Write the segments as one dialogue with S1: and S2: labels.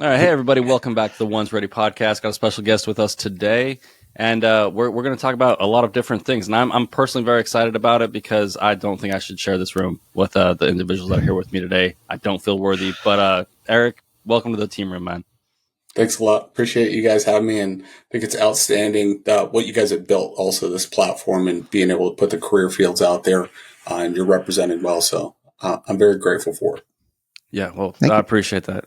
S1: All right, hey everybody, welcome back to the One's Ready podcast. Got a special guest with us today, and we're going to talk about a lot of different things. And I'm personally very excited about it because I don't think I should share this room with the individuals that are here with me today. I don't feel worthy, but Eric, welcome to the team room, man.
S2: Thanks a lot. Appreciate you guys having me, and I think it's outstanding what you guys have built. Also, this platform and being able to put the career fields out there, and you're represented well. So I'm very grateful for it.
S1: Yeah, well, I appreciate that.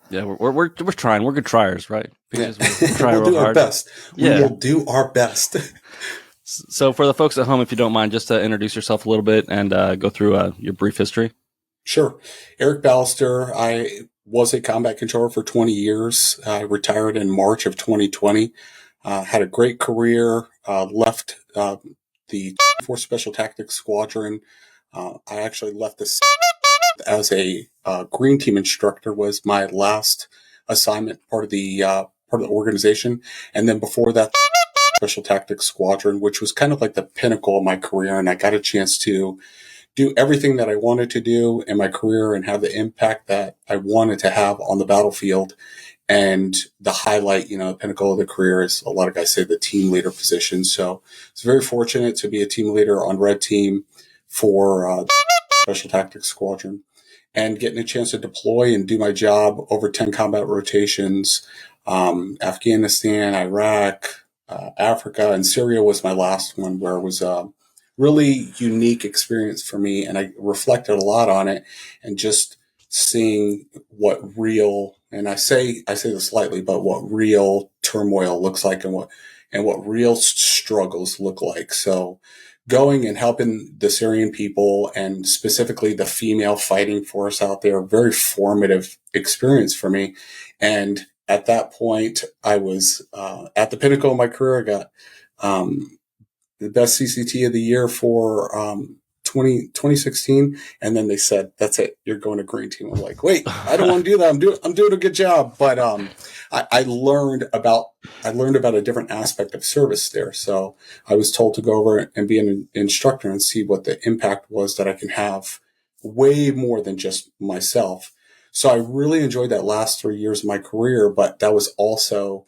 S1: Yeah, we're trying. We're good triers, right?
S2: Yeah. We'll do our best. We will do our best.
S1: So for the folks at home, if you don't mind, just to introduce yourself a little bit and go through your brief history.
S2: Sure. Eric Ballester. I was a combat controller for 20 years. I retired in March of 2020. Had a great career. Left the 4th Special Tactics Squadron. I actually left the as a green team instructor was my last assignment, part of the organization. And then before that, Special Tactics Squadron, which was kind of like the pinnacle of my career. And I got a chance to do everything that I wanted to do in my career and have the impact that I wanted to have on the battlefield. And the highlight, the pinnacle of the career is, a lot of guys say, the team leader position. So it's very fortunate to be a team leader on Red Team for Special Tactics Squadron, and getting a chance to deploy and do my job over 10 combat rotations. Afghanistan, Iraq, Africa, and Syria was my last one, where it was a really unique experience for me. And I reflected a lot on it, and just seeing what real, and I say this lightly, but what real turmoil looks like, and what real struggles look like. So going and helping the Syrian people, and specifically the female fighting force out there, very formative experience for me. And at that point, I was at the pinnacle of my career. I got the best CCT of the year for 2016. And then they said, that's it, you're going to green team. I'm like, wait, I don't want to do that. I'm doing a good job. But I learned about a different aspect of service there. So I was told to go over and be an instructor and see what the impact was that I can have, way more than just myself. So I really enjoyed that last 3 years of my career, but that was also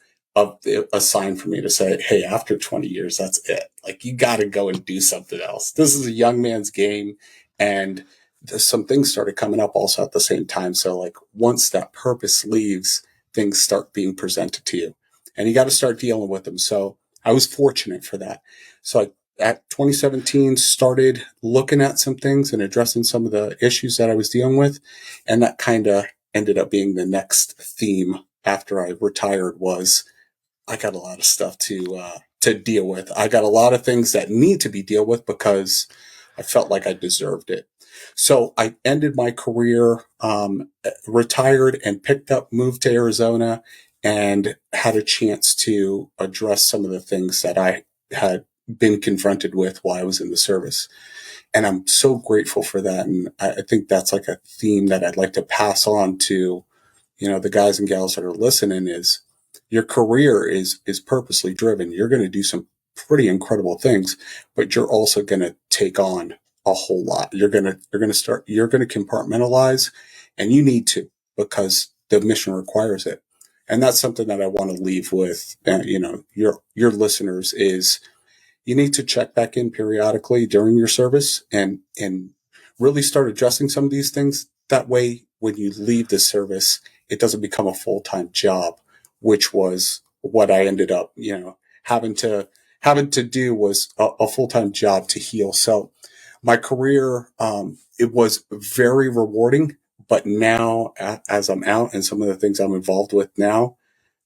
S2: a sign for me to say, hey, after 20 years, that's it. Like, you got to go and do something else. This is a young man's game. And some things started coming up also at the same time. So like, once that purpose leaves, things start being presented to you, and you got to start dealing with them. So I was fortunate for that. So at 2017, started looking at some things and addressing some of the issues that I was dealing with. And that kind of ended up being the next theme after I retired. Was I got a lot of stuff to deal with. I got a lot of things that need to be dealt with because I felt like I deserved it. So I ended my career, retired, and moved to Arizona, and had a chance to address some of the things that I had been confronted with while I was in the service. And I'm so grateful for that. And I think that's like a theme that I'd like to pass on to, the guys and gals that are listening, is your career is purposely driven. You're going to do some pretty incredible things, but you're also going to take on a whole lot. You're going to compartmentalize, and you need to, because the mission requires it. And that's something that I want to leave with, your listeners, is you need to check back in periodically during your service and really start addressing some of these things. That way, when you leave the service, it doesn't become a full-time job, which was what I ended up, having to do, was a full-time job to heal. So my career, it was very rewarding, but now, as I'm out, and some of the things I'm involved with now,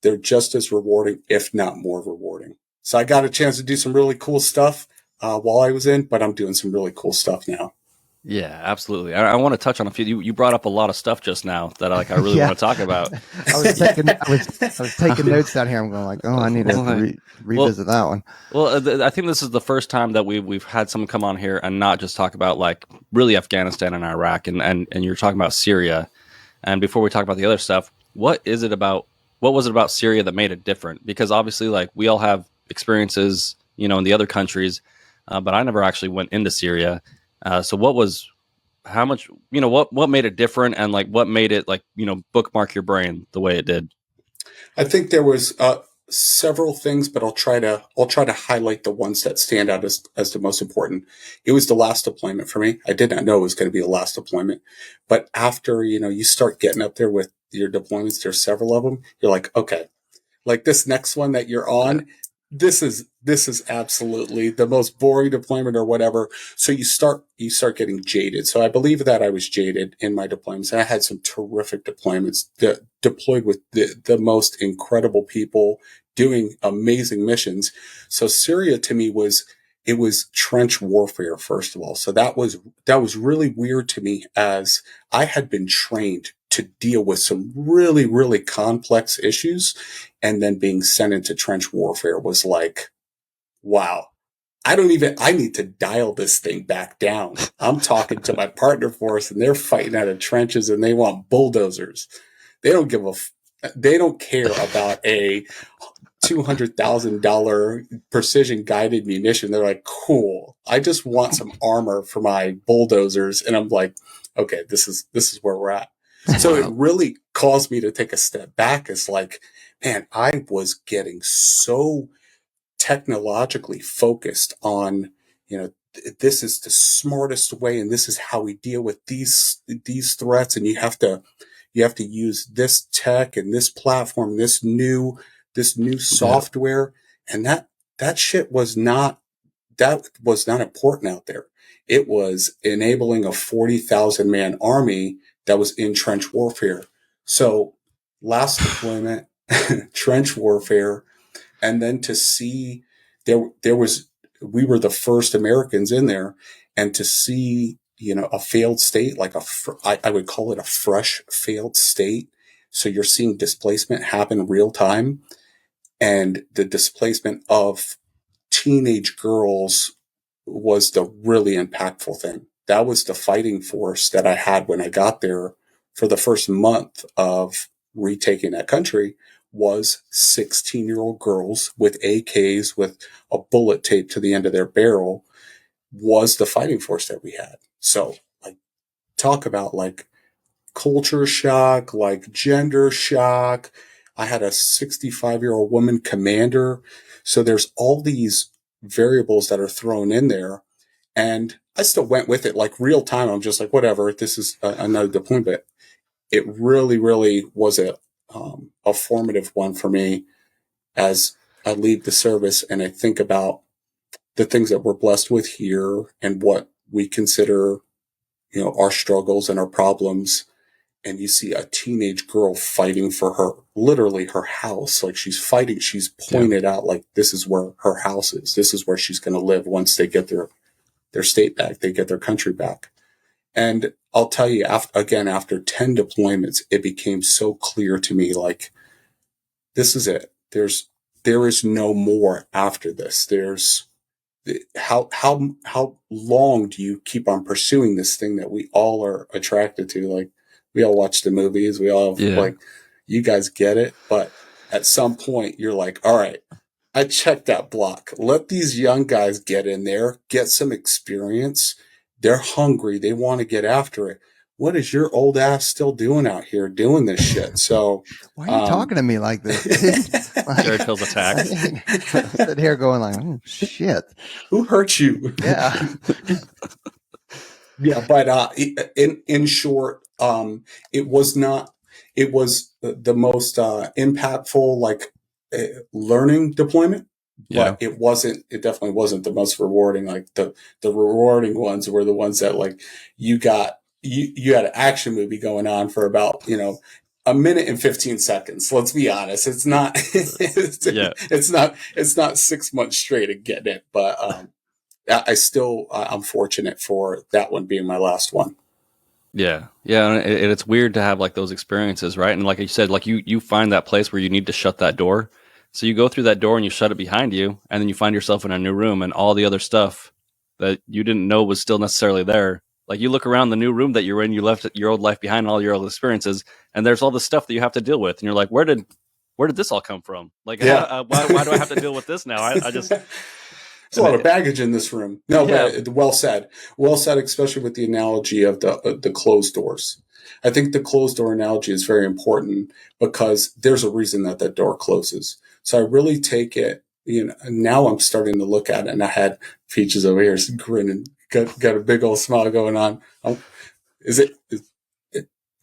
S2: they're just as rewarding, if not more rewarding. So I got a chance to do some really cool stuff while I was in, but I'm doing some really cool stuff now.
S1: Yeah, absolutely. I want to touch on a few. You brought up a lot of stuff just now that I really want to talk about.
S3: I was taking notes down here. I'm going like, I need to revisit that one.
S1: Well, I think this is the first time that we've had someone come on here and not just talk about like really Afghanistan and Iraq, and you're talking about Syria. And before we talk about the other stuff, what was it about Syria that made it different? Because obviously, like, we all have experiences, in the other countries, but I never actually went into Syria. So what was how much, what made it different, and like what made it like, bookmark your brain the way it did?
S2: I think there was several things, but I'll try to highlight the ones that stand out as the most important. It was the last deployment for me. I did not know it was going to be the last deployment, but after you start getting up there with your deployments, there's several of them. You're like, okay, like this next one that you're on, this is absolutely the most boring deployment or whatever. So you start getting jaded. So I believe that I was jaded in my deployments. And I had some terrific deployments that deployed with the most incredible people doing amazing missions. So Syria to me was trench warfare, first of all. So that was really weird to me, as I had been trained to deal with some really, really complex issues. And then being sent into trench warfare was like, wow, I need to dial this thing back down. I'm talking to my partner force and they're fighting out of trenches and they want bulldozers. They don't care about a $200,000 precision guided munition. They're like, cool. I just want some armor for my bulldozers. And I'm like, okay, this is where we're at. So it really caused me to take a step back. It's like, man, I was getting so technologically focused on, this is the smartest way and this is how we deal with these threats. And you have to use this tech and this platform, this new software. And that shit was not important out there. It was enabling a 40,000 man army that was in trench warfare. So last deployment, trench warfare, and then to see we were the first Americans in there, and to see, a failed state, like I would call it a fresh failed state. So you're seeing displacement happen real time, and the displacement of teenage girls was the really impactful thing. That was the fighting force that I had when I got there for the first month of retaking that country, was 16-year-old girls with AKs with a bullet taped to the end of their barrel, was the fighting force that we had. So like, talk about like culture shock, like gender shock. I had a 65-year-old woman commander. So there's all these variables that are thrown in there. And I still went with it like real time. I'm just like, whatever, this is another deployment. But it really, really was a formative one for me as I leave the service and I think about the things that we're blessed with here and what we consider, our struggles and our problems. And you see a teenage girl fighting for literally her house. Like she's fighting, she's pointed out like, this is where her house is. This is where she's going to live once they get their state back, they get their country back. And I'll tell you, after 10 deployments, it became so clear to me, like, this is it. There is no more after this. How long do you keep on pursuing this thing that we all are attracted to? Like, we all watch the movies. We all have, like, you guys get it. But at some point you're like, all right, I checked that block. Let these young guys get in there, get some experience. They're hungry. They want to get after it. What is your old ass still doing out here doing this shit? So
S3: why are you talking to me like this?
S1: Jared feels attacked.
S3: Sit here going like, oh shit.
S2: Who hurt you?
S3: Yeah.
S2: Yeah. But in short, it was the most impactful, like, learning deployment. But it definitely wasn't the most rewarding. Like the rewarding ones were the ones that, like, you had an action movie going on for about, a minute and 15 seconds. Let's be honest. It's not, it's not 6 months straight of getting it, but, I'm fortunate for that one being my last one.
S1: Yeah. Yeah. And it's weird to have like those experiences, right? And like you said, like you find that place where you need to shut that door. So you go through that door and you shut it behind you, and then you find yourself in a new room, and all the other stuff that you didn't know was still necessarily there. Like you look around the new room that you're in, you left your old life behind, all your old experiences, and there's all this stuff that you have to deal with. And you're like, where did this all come from? Like, why do I have to deal with this now? I just
S2: There's a lot of baggage in this room. No,
S1: Yeah.
S2: but well said. Well said, especially with the analogy of the closed doors. I think the closed door analogy is very important because there's a reason that that door closes. So I really take it, now I'm starting to look at it, and I had Peaches over here grinning, got a big old smile going on. Am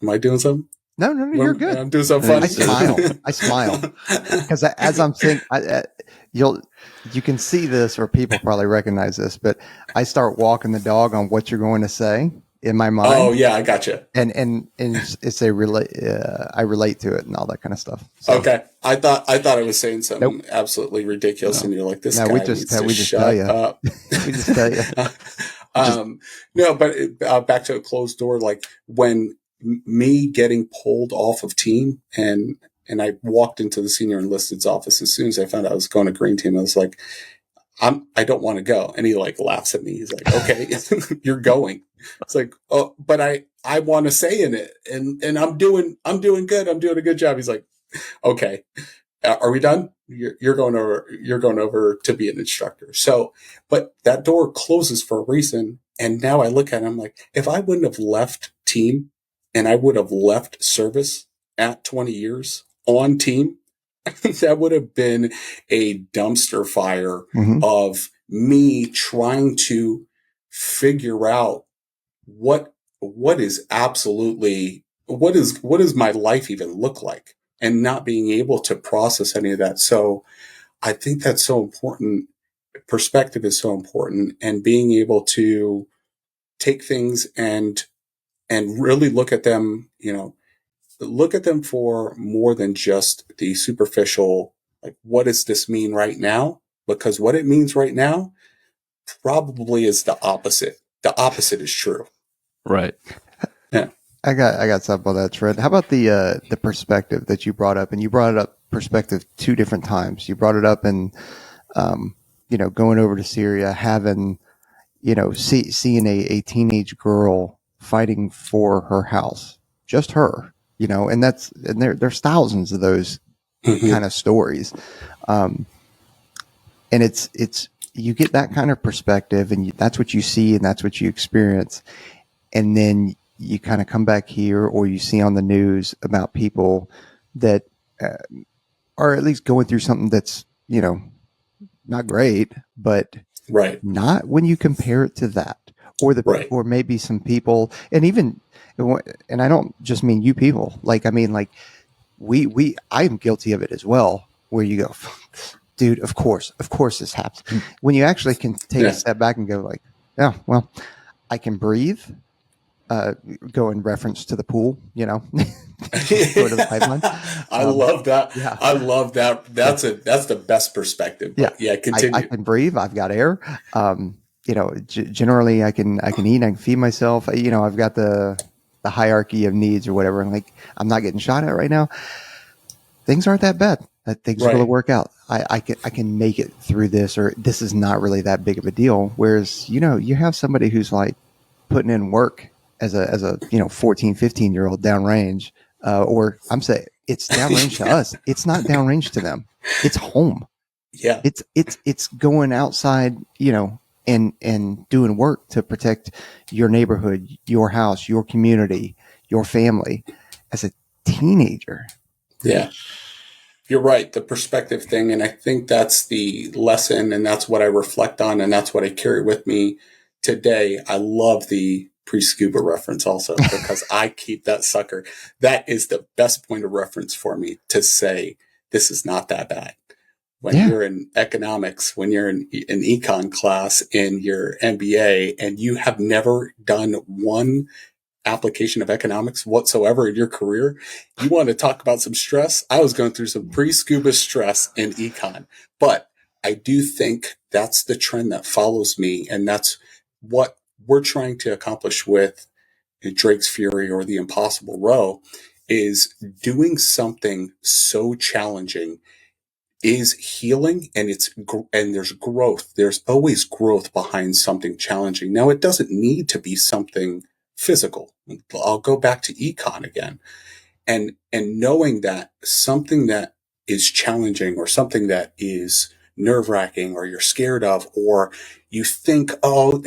S2: I doing something?
S3: No, you're good.
S2: I'm doing something fun.
S3: I smile because as I'm saying, you can see this, or people probably recognize this, but I start walking the dog on what you're going to say in my mind.
S2: Oh yeah, I gotcha.
S3: And it's a I relate to it and all that kind of stuff. So,
S2: okay, I thought I was saying something absolutely ridiculous, and you're like, this guy needs to shut up.
S3: We just tell you.
S2: No, but back to a closed door, like when me getting pulled off of team, and I walked into the senior enlisted's office as soon as I found out I was going to green team. I was like, I don't want to go. And he like laughs at me. He's like, okay, you're going. It's like, oh, but I want to say in it, and I'm doing good. I'm doing a good job. He's like, okay, are we done? You're going over to be an instructor. So, but that door closes for a reason. And now I look at it, I'm like, if I wouldn't have left team and I would have left service at 20 years on team, that would have been a dumpster fire of me trying to figure out what does my life even look like, and not being able to process any of that. So I think that's so important. Perspective is so important, and being able to take things and really look at them, for more than just the superficial, like, what does this mean right now? Because what it means right now probably is the opposite. The opposite is true.
S1: Right.
S2: Yeah.
S3: I got something on that, Trent. How about the perspective that you brought up? And you brought it up perspective 2 different times. You brought it up in, going over to Syria, having, seeing a teenage girl fighting for her house, just her, and there's thousands of those kind of stories. And it's, you get that kind of perspective, and that's what you see, and that's what you experience. And then you kind of come back here, or you see on the news about people that are at least going through something that's, not great, but
S2: right.
S3: Not when you compare it to that, or or maybe some people, and even, and I don't just mean you people, like, I mean, like I'm guilty of it as well, where you go, dude, of course this happens. When you actually can take a step back and go like, yeah, well, I can breathe, go in reference to the pool, go to the pipeline.
S2: I love that.
S3: Yeah.
S2: I love that. That's the best perspective. But continue.
S3: I can breathe. I've got air. Generally I can eat, I can feed myself. I've got the hierarchy of needs or whatever. And like, I'm not getting shot at right now. Things aren't that bad. Things are going to work out. I can make it through this, or this is not really that big of a deal. Whereas, you have somebody who's like putting in work as a 14, 15-year-old downrange, or I'm saying it's downrange to us. It's not downrange to them. It's home.
S2: Yeah.
S3: It's going outside, and doing work to protect your neighborhood, your house, your community, your family as a teenager.
S2: Yeah. You're right. The perspective thing. And I think that's the lesson, and that's what I reflect on, and that's what I carry with me today. I love the pre-scuba reference also, because I keep that sucker. That is the best point of reference for me to say, this is not that bad. When you're in economics, when you're in an econ class in your MBA, and you have never done one application of economics whatsoever in your career, you want to talk about some stress? I was going through some pre-scuba stress in econ, but I do think that's the trend that follows me. And that's what we're trying to accomplish with Drake's Fury or the Impossible Row, is doing something so challenging is healing, and there's growth. There's always growth behind something challenging. Now, it doesn't need to be something physical. I'll go back to econ again, and knowing that something that is challenging, or something that is nerve-wracking or you're scared of, or you think, oh,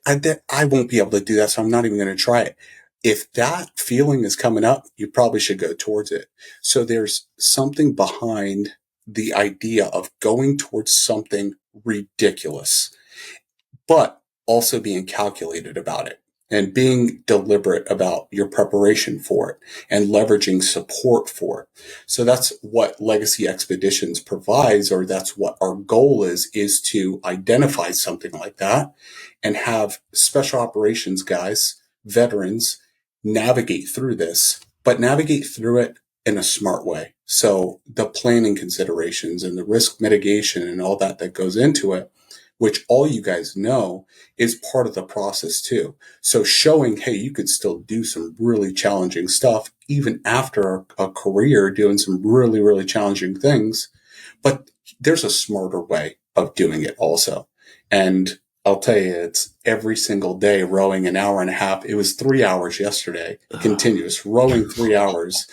S2: I won't be able to do that, so I'm not even going to try it. If that feeling is coming up, you probably should go towards it. So there's something behind the idea of going towards something ridiculous, but also being calculated about it and being deliberate about your preparation for it and leveraging support for it. So that's what Legacy Expeditions provides, or that's what our goal is to identify something like that and have special operations guys, veterans, navigate through this, but navigate through it in a smart way. So the planning considerations and the risk mitigation and all that goes into it, which all you guys know, is part of the process too. So showing, hey, you could still do some really challenging stuff even after a career doing some really, really challenging things. But there's a smarter way of doing it also. And I'll tell you, it's every single day rowing an hour and a half. It was 3 hours yesterday, continuous rowing 3 hours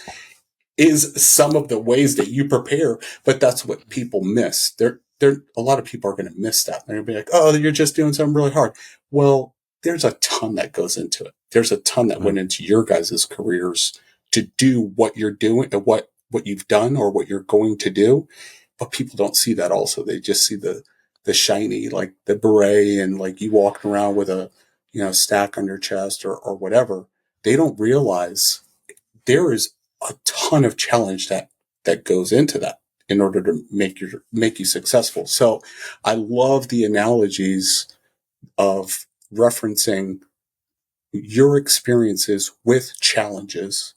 S2: is some of the ways that you prepare, but that's what people miss. A lot of people are going to miss that. They're going to be like, oh, you're just doing something really hard. Well, there's a ton that goes into it. There's a ton that went into your guys' careers to do what you're doing, what you've done or what you're going to do. But people don't see that also. They just see the shiny, like the beret and like you walking around with a, stack on your chest or whatever. They don't realize there is a ton of challenge that goes into that in order to make you successful. So I love the analogies of referencing your experiences with challenges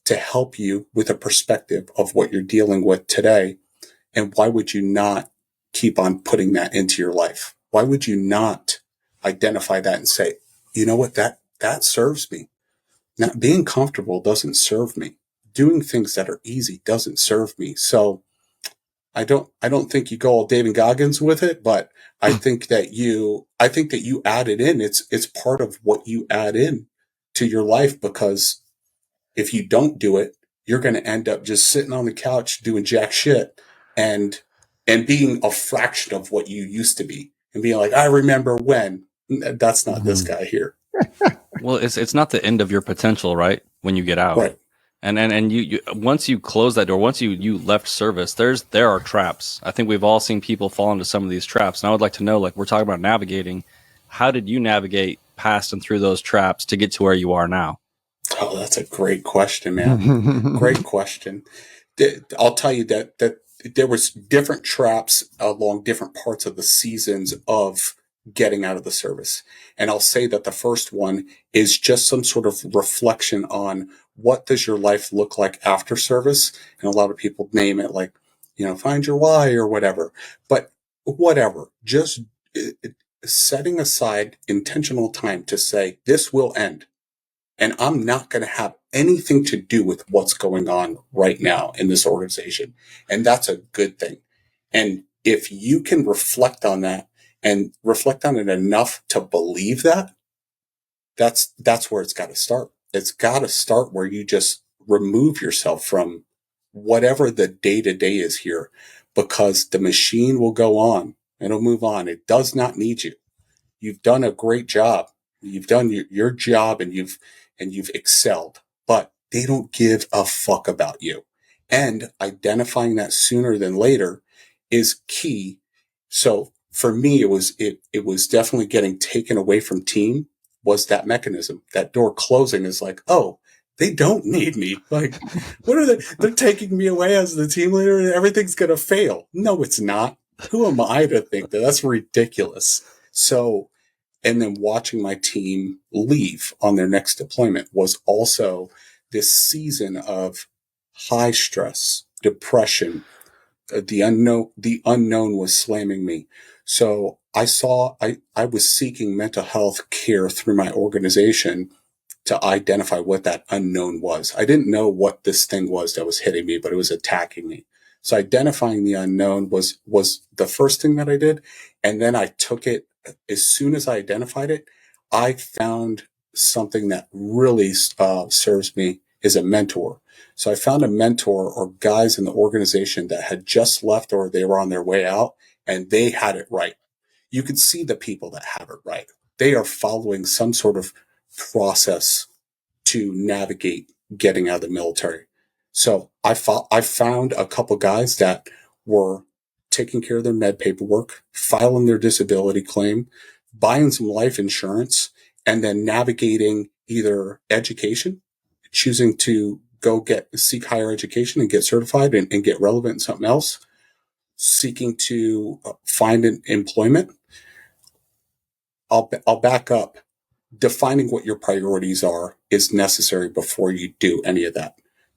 S2: to help you with a perspective of what you're dealing with today. And why would you not keep on putting that into your life? Why would you not identify that and say, you know what, that serves me. Now, being comfortable doesn't serve me. Doing things that are easy doesn't serve me. So I don't think you go all David Goggins with it, but I think that you add it in. It's part of what you add in to your life, because if you don't do it, you're going to end up just sitting on the couch doing jack shit and being a fraction of what you used to be and being like, I remember when. That's not this guy here.
S1: Well, it's not the end of your potential, right? When you get out.
S2: Right.
S1: And you once you close that door, once you left service, there are traps. I think we've all seen people fall into some of these traps. And I would like to know, like, we're talking about navigating. How did you navigate past and through those traps to get to where you are now?
S2: Oh, that's a great question, man. Great question. I'll tell you that there was different traps along different parts of the seasons of getting out of the service. And I'll say that the first one is just some sort of reflection on what does your life look like after service? And a lot of people name it like, find your why or whatever. But whatever, just setting aside intentional time to say, this will end. And I'm not going to have anything to do with what's going on right now in this organization. And that's a good thing. And if you can reflect on that and reflect on it enough to believe that, that's where it's got to start. It's got to start where you just remove yourself from whatever the day-to-day is here, because the machine will go on. It'll move on. It does not need you. You've done a great job. You've done your job and you've excelled, but they don't give a fuck about you. And identifying that sooner than later is key. So for me, it was definitely getting taken away from team was that mechanism. That door closing is like, oh, they don't need me. Like, what are they? They're taking me away as the team leader and everything's going to fail. No, it's not. Who am I to think that? That's ridiculous. So, and then watching my team leave on their next deployment was also this season of high stress, depression. The unknown was slamming me. So I was seeking mental health care through my organization to identify what that unknown was. I didn't know what this thing was that was hitting me, but it was attacking me. So identifying the unknown was the first thing that I did. And then I took it. As soon as I identified it, I found something that really serves me is a mentor. So I found a mentor or guys in the organization that had just left or they were on their way out and they had it right. You can see the people that have it right. They are following some sort of process to navigate getting out of the military. So I found a couple guys that were taking care of their med paperwork, filing their disability claim, buying some life insurance, and then navigating either education, choosing to go seek higher education and get certified and get relevant in something else, seeking to find an employment. I'll back up. Defining what your priorities are is necessary before you do any of that.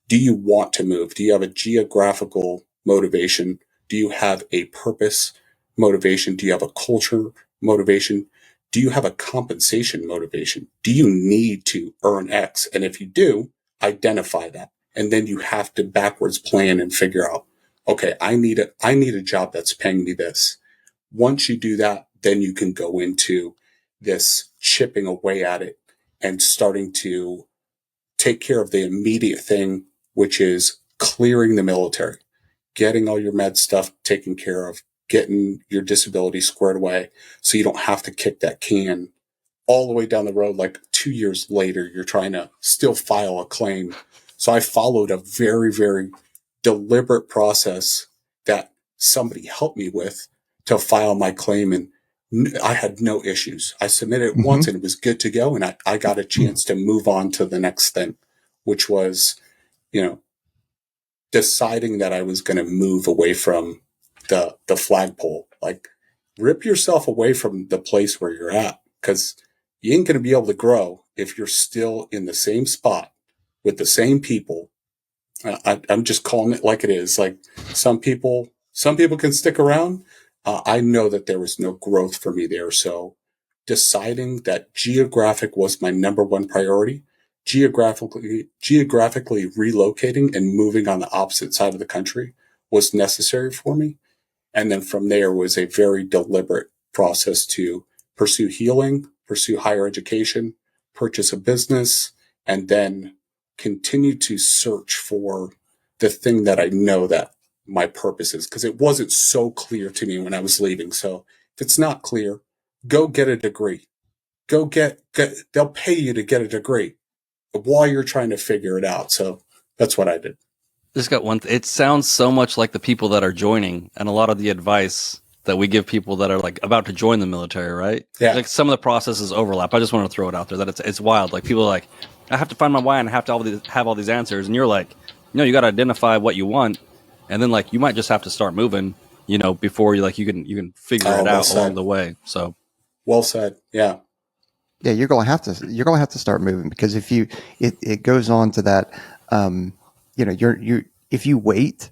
S2: Do you want to move? Do you have a geographical motivation? Do you have a purpose motivation? Do you have a culture motivation? Do you have a compensation motivation? Do you need to earn X? And if you do, identify that. And then you have to backwards plan and figure out, okay, I need a job that's paying me this. Once you do that, then you can go into this chipping away at it and starting to take care of the immediate thing, which is clearing the military, getting all your med stuff taken care of, getting your disability squared away so you don't have to kick that can all the way down the road. Like 2 years later, you're trying to still file a claim. So I followed a very, very deliberate process that somebody helped me with to file my claim, and I had no issues. I submitted it once and it was good to go. And I got a chance to move on to the next thing, which was, deciding that I was going to move away from the flagpole. Like, rip yourself away from the place where you're at, because you ain't going to be able to grow if you're still in the same spot with the same people. I'm just calling it like it is. Like, some people can stick around. I know that there was no growth for me there. So deciding that geographic was my number one priority, geographically relocating and moving on the opposite side of the country was necessary for me. And then from there was a very deliberate process to pursue healing, pursue higher education, purchase a business, and then continue to search for the thing that I know that my purpose is, because it wasn't so clear to me when I was leaving. So if it's not clear, go get a degree. Go get they'll pay you to get a degree while you're trying to figure it out. So that's what I did.
S1: Just got one. It sounds so much like the people that are joining and a lot of the advice that we give people that are like about to join the military, right?
S2: Yeah.
S1: Like some of the processes overlap. I just want to throw it out there that it's wild. Like people are like, I have to find my why and I have to have all these answers. And you're like, you got to identify what you want. And then like, you might just have to start moving, before you can figure it out along the way. So
S2: well said. Yeah.
S3: Yeah. You're going to have to start moving, because if it goes on to that, if you wait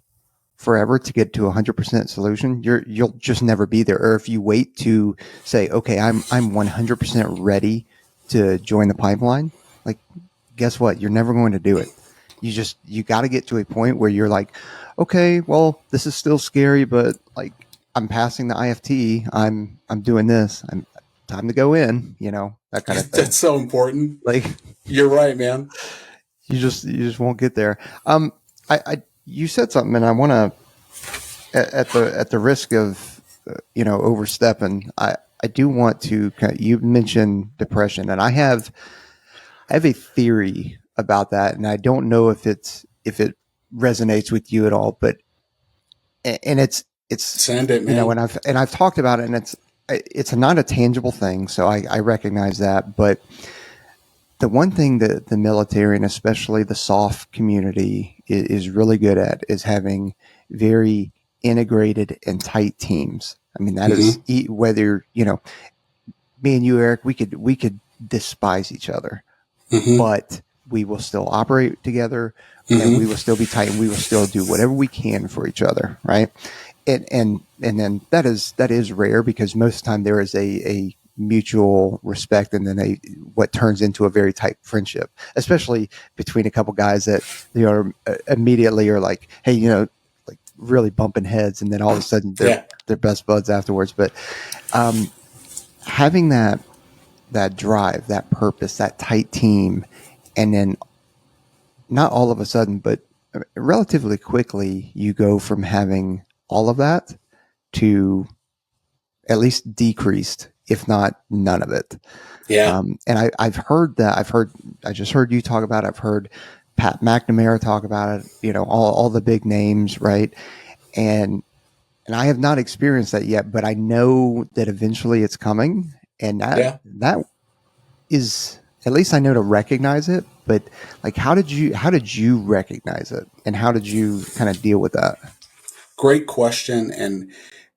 S3: forever to get to 100% solution, you'll just never be there. Or if you wait to say, okay, I'm 100% ready to join the pipeline, like, guess what? You're never going to do it. You got to get to a point where you're like, okay, well, this is still scary, but like, I'm passing the IFT. I'm doing this. I'm time to go in, that kind of thing.
S2: That's so important.
S3: Like,
S2: you're right, man.
S3: You just won't get there. You said something, and I want to, at the risk of, overstepping, I do want to. You mentioned depression, and I have a theory about that, and I don't know if it resonates with you at all, but it's
S2: send it, man.
S3: and I've talked about it, and it's not a tangible thing, so I recognize that, but the one thing that the military, and especially the SOF community, is really good at is having very integrated and tight teams. I mean, that is whether, me and you, Eric, we could despise each other, but we will still operate together, and we will still be tight, and we will still do whatever we can for each other. Right. And then that is rare, because most of the time there is a mutual respect, and then what turns into a very tight friendship, especially between a couple guys that immediately are like, hey, like really bumping heads, and then all of a sudden they're best buds afterwards. But having that drive, that purpose, that tight team, and then not all of a sudden, but relatively quickly, you go from having all of that to at least decreased, if not none of it.
S2: Yeah.
S3: And I've heard that. I just heard you talk about it. I've heard Pat McNamara talk about it. You know, all the big names, right? And I have not experienced that yet, but I know that eventually it's coming, and
S2: Yeah.
S3: that is, at least I know to recognize it. But like, how did you recognize it, and how did you kind of deal with that?
S2: Great question.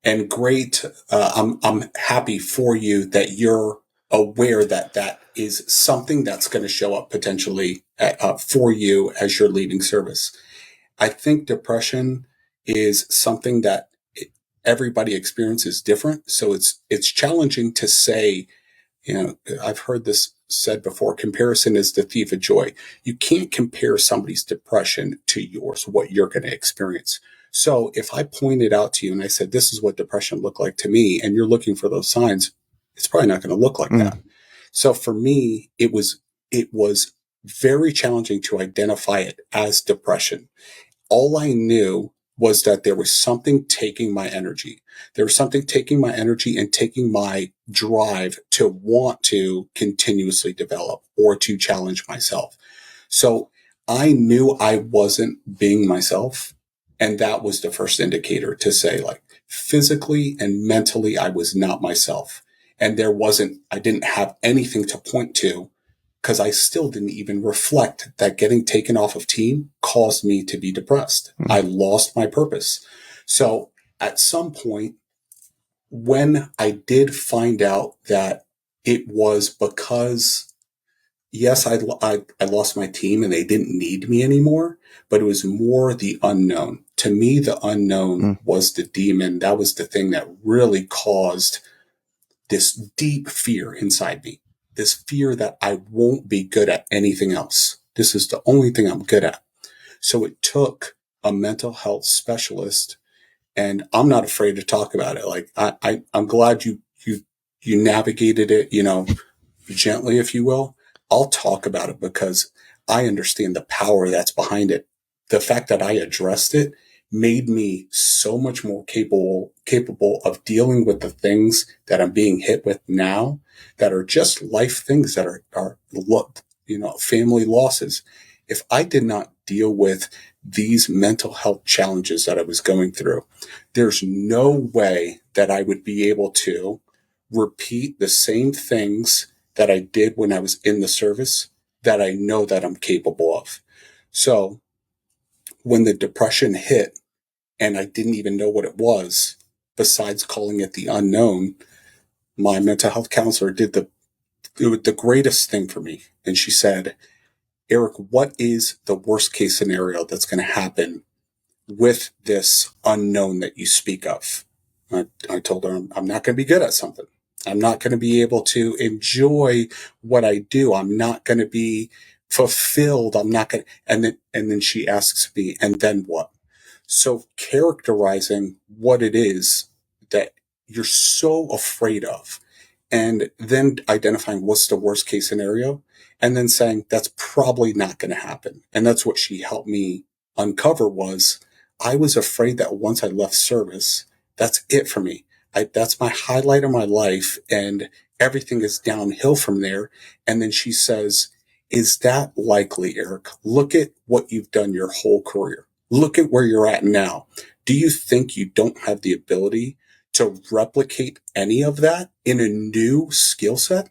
S2: And great. I'm happy for you that you're aware that that is something that's going to show up potentially for you as you're leaving service. I think depression is something that everybody experiences different. So it's challenging to say, you know, I've heard this said before, comparison is the thief of joy. You can't compare somebody's depression to yours, what you're going to experience. So if I pointed out to you and I said, this is what depression looked like to me, and you're looking for those signs, it's probably not going to look like that. So for me, it was very challenging to identify it as depression. All I knew was that there was something taking my energy. There was something taking my energy and taking my drive to want to continuously develop or to challenge myself. So I knew I wasn't being myself. And that was the first indicator to say, like, physically and mentally, I was not myself. And I didn't have anything to point to, because I still didn't even reflect that getting taken off of team caused me to be depressed. I lost my purpose. So at some point, when I did find out that it was because, yes, I lost my team and they didn't need me anymore, but it was more the unknown. To me, the unknown was the demon. That was the thing that really caused this deep fear inside me. This fear that I won't be good at anything else. This is the only thing I'm good at. So it took a mental health specialist, and I'm not afraid to talk about it. Like I'm glad you navigated it, you know, gently, if you will. I'll talk about it because I understand the power that's behind it. The fact that I addressed it made me so much more capable of dealing with the things that I'm being hit with now, that are just life things, that are, you know, family losses. If I did not deal with these mental health challenges that I was going through, there's no way that I would be able to repeat the same things that I did when I was in the service that I know that I'm capable of. So when the depression hit, and I didn't even know what it was, besides calling it the unknown, my mental health counselor did the greatest thing for me. And she said, Eric, what is the worst case scenario that's going to happen with this unknown that you speak of? I told her, I'm not going to be good at something. I'm not going to be able to enjoy what I do. I'm not going to be fulfilled. I'm not going to, and then she asks me, and then what? So characterizing what it is that you're so afraid of, and then identifying what's the worst case scenario, and then saying that's probably not going to happen. And that's what she helped me uncover. Was I was afraid that once I left service, that's it for me. That's my highlight of my life, and everything is downhill from there. And then she says, is that likely, Eric? Look at what you've done your whole career. Look at where you're at now. Do you think you don't have the ability to replicate any of that in a new skill set?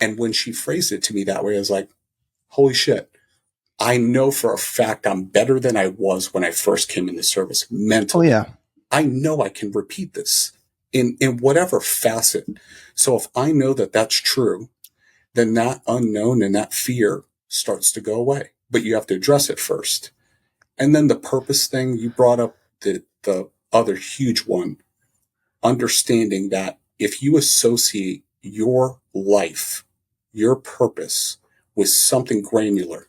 S2: And when she phrased it to me that way, I was like, holy shit. I know for a fact I'm better than I was when I first came into service mentally.
S3: Oh yeah.
S2: I know I can repeat this in whatever facet. So if I know that that's true, then that unknown and that fear starts to go away. But you have to address it first. And then the purpose thing, you brought up the other huge one, understanding that if you associate your life, your purpose, with something granular,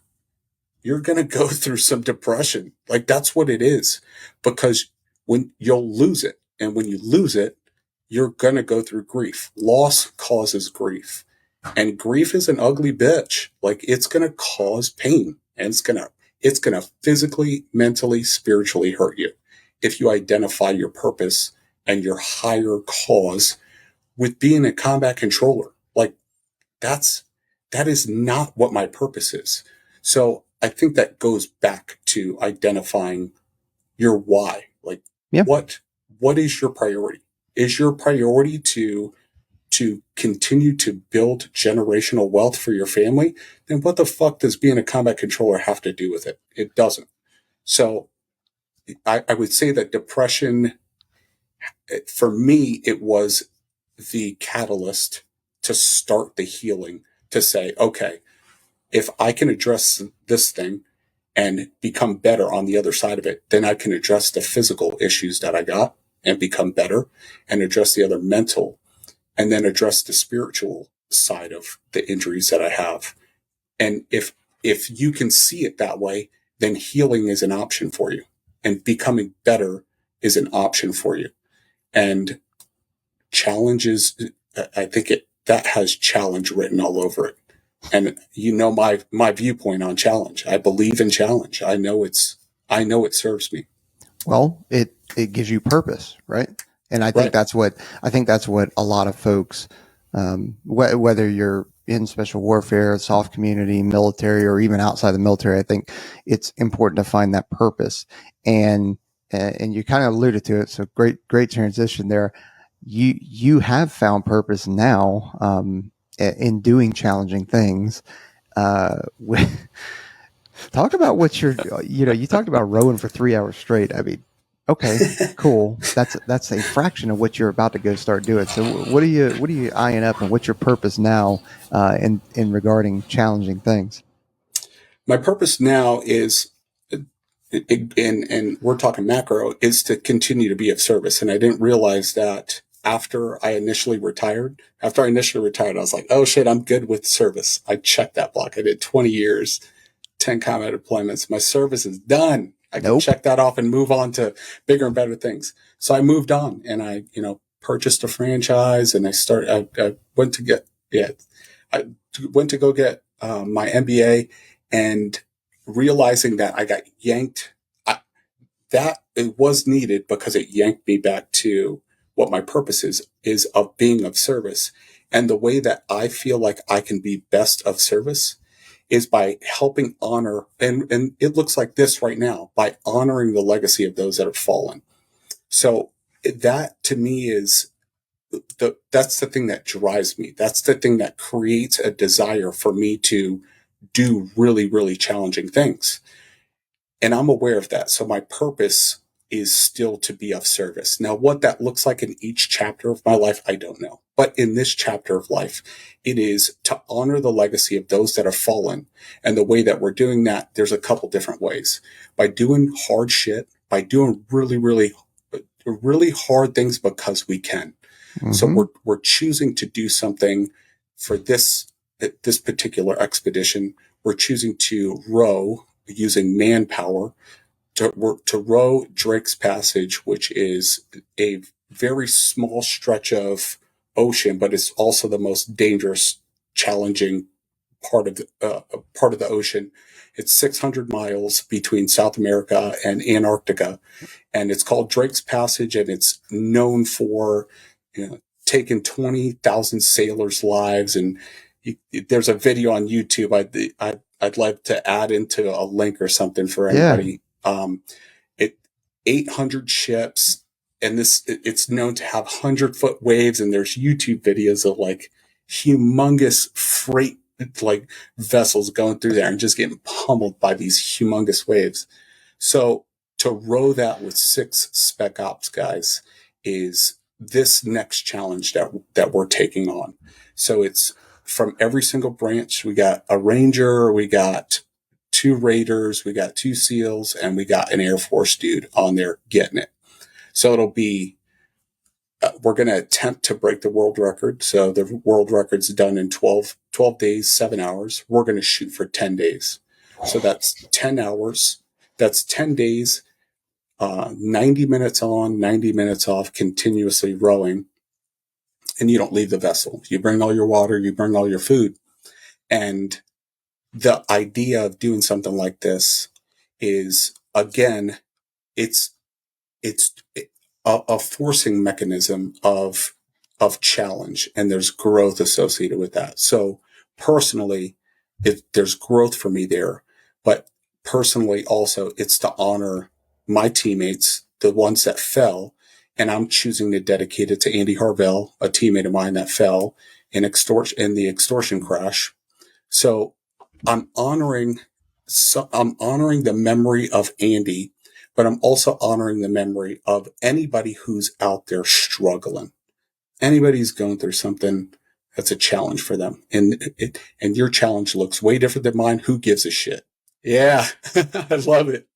S2: you're going to go through some depression. Like, that's what it is, because when you'll lose it, and when you lose it, you're going to go through grief. Loss causes grief, and grief is an ugly bitch. Like, it's going to cause pain, and it's going to It's going to physically, mentally, spiritually hurt you if you identify your purpose and your higher cause with being a combat controller. Like that is not what my purpose is. So I think that goes back to identifying your why. Like
S3: Yeah.
S2: what is your priority? Is your priority to continue to build generational wealth for your family? Then what the fuck does being a combat controller have to do with it? It doesn't. So I would say that depression, for me, it was the catalyst to start the healing, to say, okay, if I can address this thing and become better on the other side of it, then I can address the physical issues that I got and become better, and address the other mental, and then address the spiritual side of the injuries that I have. And if you can see it that way, then healing is an option for you, and becoming better is an option for you. And challenges, I think that has challenge written all over it. And my viewpoint on challenge. I believe in challenge. I know it serves me.
S3: Well, it gives you purpose, right? And I think that's what a lot of folks, whether you're in special warfare, soft community, military, or even outside the military, I think it's important to find that purpose. And you kind of alluded to it. So great transition there. You have found purpose now, in doing challenging things. Talk about what you talked about rowing for 3 hours straight. I mean, okay, cool. That's a fraction of what you're about to go start doing. So what are you eyeing up, and what's your purpose now, in regarding challenging things?
S2: My purpose now is, and we're talking macro, is to continue to be of service. And I didn't realize that after I initially retired, I was like, oh shit, I'm good with service. I checked that block. I did 20 years, 10 combat deployments. My service is done. I can check that off and move on to bigger and better things. So I moved on, and I, purchased a franchise, and I went to go get my MBA, and realizing that I got yanked, that it was needed, because it yanked me back to what my purpose is of being of service. And the way that I feel like I can be best of service is by helping honor, and it looks like this right now, by honoring the legacy of those that have fallen. So that to me is that's the thing that drives me. That's the thing that creates a desire for me to do really, really challenging things. And I'm aware of that. So my purpose is still to be of service. Now, what that looks like in each chapter of my life, I don't know. But in this chapter of life, it is to honor the legacy of those that have fallen. And the way that we're doing that, there's a couple different ways. By doing hard shit, by doing really, really, really hard things because we can. Mm-hmm. So we're choosing to do something for this particular expedition. We're choosing to row using manpower to row Drake's Passage, which is a very small stretch of ocean, but it's also the most dangerous, challenging part of the ocean. It's 600 miles between South America and Antarctica, and it's called Drake's Passage, and it's known for taking 20,000 sailors' lives. And there's a video on YouTube. I'd like to add into a link or something for anybody. Yeah. 800 ships, and it's known to have 100-foot waves, and there's YouTube videos of like humongous freight like vessels going through there and just getting pummeled by these humongous waves. So to row that with 6 spec ops guys is this next challenge that we're taking on. So it's from every single branch. We got a ranger, we got 2 raiders, we got 2 SEALs, and we got an Air Force dude on there getting it. So it'll be, we're going to attempt to break the world record. So the world record's done in 12 days, 7 hours. We're going to shoot for 10 days. So that's 10 hours. That's 10 days, 90 minutes on, 90 minutes off, continuously rowing. And you don't leave the vessel. You bring all your water, you bring all your food. And the idea of doing something like this is, again, it's a forcing mechanism of challenge, and there's growth associated with that. So personally, there's growth for me there, but personally also it's to honor my teammates, the ones that fell, and I'm choosing to dedicate it to Andy Harvell, a teammate of mine that fell in the extortion crash. So I'm honoring the memory of Andy, but I'm also honoring the memory of anybody who's out there struggling. Anybody's going through something that's a challenge for them. And your challenge looks way different than mine. Who gives a shit? Yeah. I love it.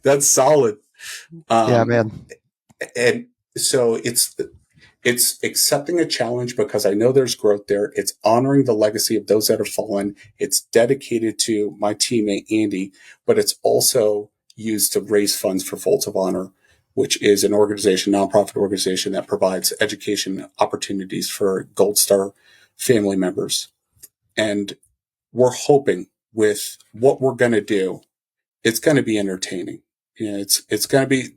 S2: That's solid.
S3: Yeah, man.
S2: And so it's accepting a challenge because I know there's growth there. It's honoring the legacy of those that have fallen. It's dedicated to my teammate, Andy, but it's also used to raise funds for Folds of Honor, which is an organization, nonprofit organization that provides education opportunities for Gold Star family members. And we're hoping with what we're going to do, it's going to be entertaining. You know, it's going to be,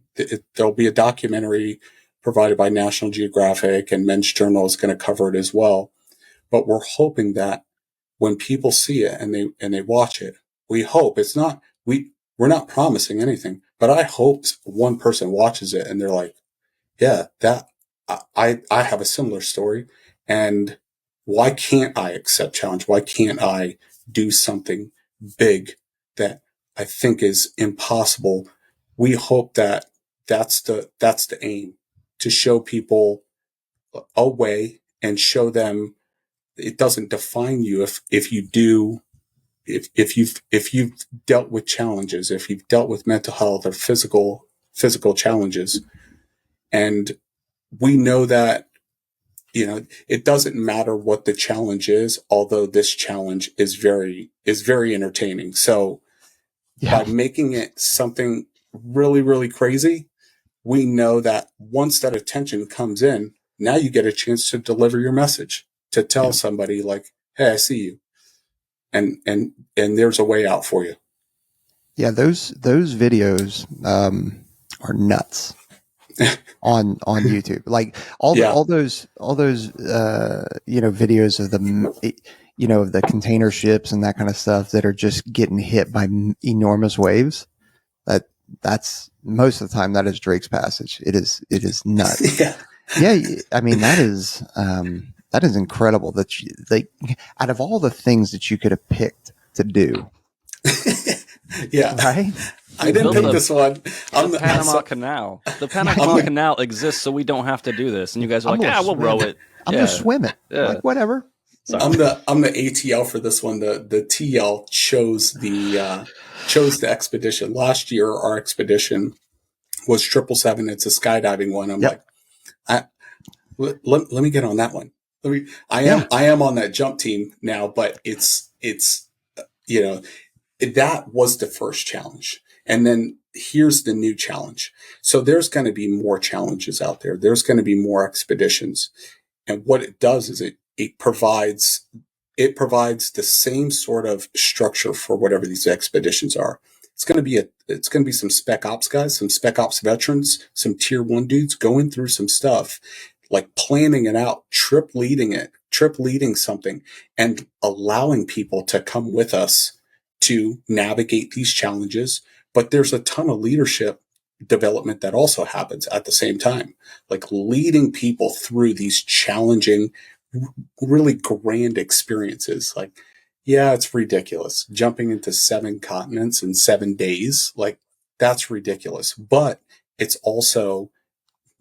S2: there'll be a documentary provided by National Geographic, and Men's Journal is going to cover it as well. But we're hoping that when people see it and they watch it, we hope it's not, we're not promising anything, but I hope one person watches it and they're like, yeah, that I have a similar story, and why can't I accept challenge? Why can't I do something big that I think is impossible? We hope that that's the aim, to show people a way and show them it doesn't define you if you've dealt with challenges, if you've dealt with mental health or physical challenges. And we know that, you know, it doesn't matter what the challenge is, although this challenge is very entertaining. So by making it something really, really crazy, we know that once that attention comes in, now you get a chance to deliver your message, to tell somebody like, hey, I see you. And there's a way out for you.
S3: Yeah, those videos are nuts on YouTube. Like all those videos of of the container ships and that kind of stuff that are just getting hit by enormous waves. That's most of the time that is Drake's Passage. It is nuts. Yeah, I mean that is incredible that out of all the things that you could have picked to do.
S2: Yeah.
S3: Right?
S2: I didn't pick this one.
S1: The Panama Canal. The Panama Canal exists so we don't have to do this. And you guys are like, we'll row it.
S3: I'm going to swim it. Yeah. Like, whatever.
S2: Sorry. I'm the ATL for this one. The TL chose the expedition. Last year, our expedition was 777. It's a skydiving one. I'm like, let me get on that one. I am on that jump team now, but it's that was the first challenge. And then here's the new challenge. So there's going to be more challenges out there. There's going to be more expeditions. And what it does is it provides the same sort of structure for whatever these expeditions are. It's going to be some spec ops guys, some spec ops veterans, some tier 1 dudes going through some stuff, like planning it out, trip leading something, and allowing people to come with us to navigate these challenges. But there's a ton of leadership development that also happens at the same time, like leading people through these challenging, really grand experiences. Like, yeah, it's ridiculous. Jumping into 7 continents in 7 days, like that's ridiculous. But it's also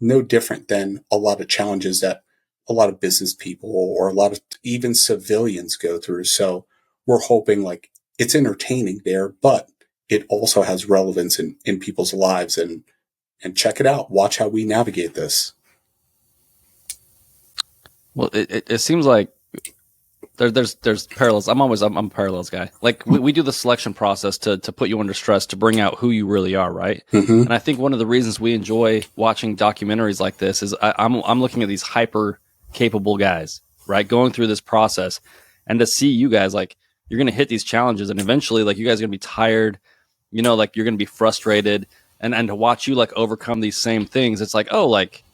S2: no different than a lot of challenges that a lot of business people or a lot of even civilians go through. So we're hoping like it's entertaining there, but it also has relevance in people's lives, and check it out. Watch how we navigate this.
S1: Well, it seems like there's parallels. I'm a parallels guy. Like we do the selection process to put you under stress, to bring out who you really are, right? Mm-hmm. And I think one of the reasons we enjoy watching documentaries like this is I'm looking at these hyper capable guys, right, going through this process, and to see you guys, like, you're going to hit these challenges, and eventually, like, you guys are going to be tired. you know, like you're going to be frustrated, and to watch you like overcome these same things, it's like, oh, like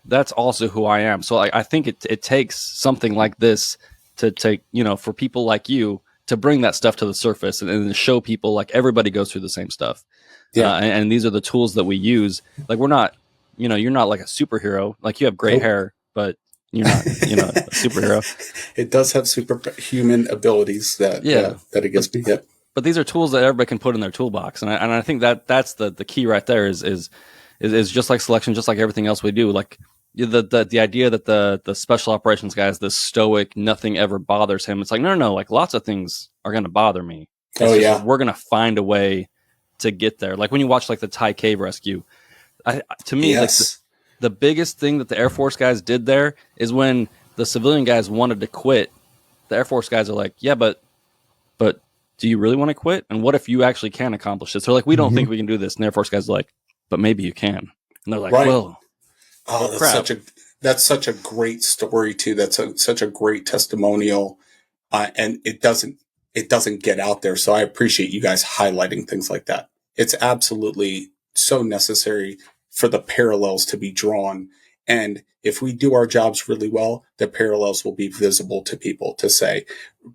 S1: that's also who I am. So I think it takes something like this to take, you know, for people like you to bring that stuff to the surface and to show people like everybody goes through the same stuff.
S2: Yeah.
S1: And these are the tools that we use. Like we're not, you know, you're not like a superhero. Like you have great hair, but you're not, you know, a superhero.
S2: It does have superhuman abilities that that it gives me. Yeah.
S1: But these are tools that everybody can put in their toolbox, and I think that that's the key right there. Is just like selection, just like everything else we do. Like the idea that the special operations guy is this stoic, nothing ever bothers him. It's like no. Like lots of things are going to bother me. We're going to find a way to get there. Like when you watch like the Thai cave rescue, to me,
S2: yes.
S1: like the biggest thing that the Air Force guys did there is when the civilian guys wanted to quit, the Air Force guys are like, yeah, but do you really want to quit? And what if you actually can accomplish this? They're like, we don't think we can do this. And the Air Force guys are like, but maybe you can. And they're like, well,
S2: that's such a great story too. That's such a great testimonial. And it doesn't get out there. So I appreciate you guys highlighting things like that. It's absolutely so necessary for the parallels to be drawn. And if we do our jobs really well, the parallels will be visible to people to say,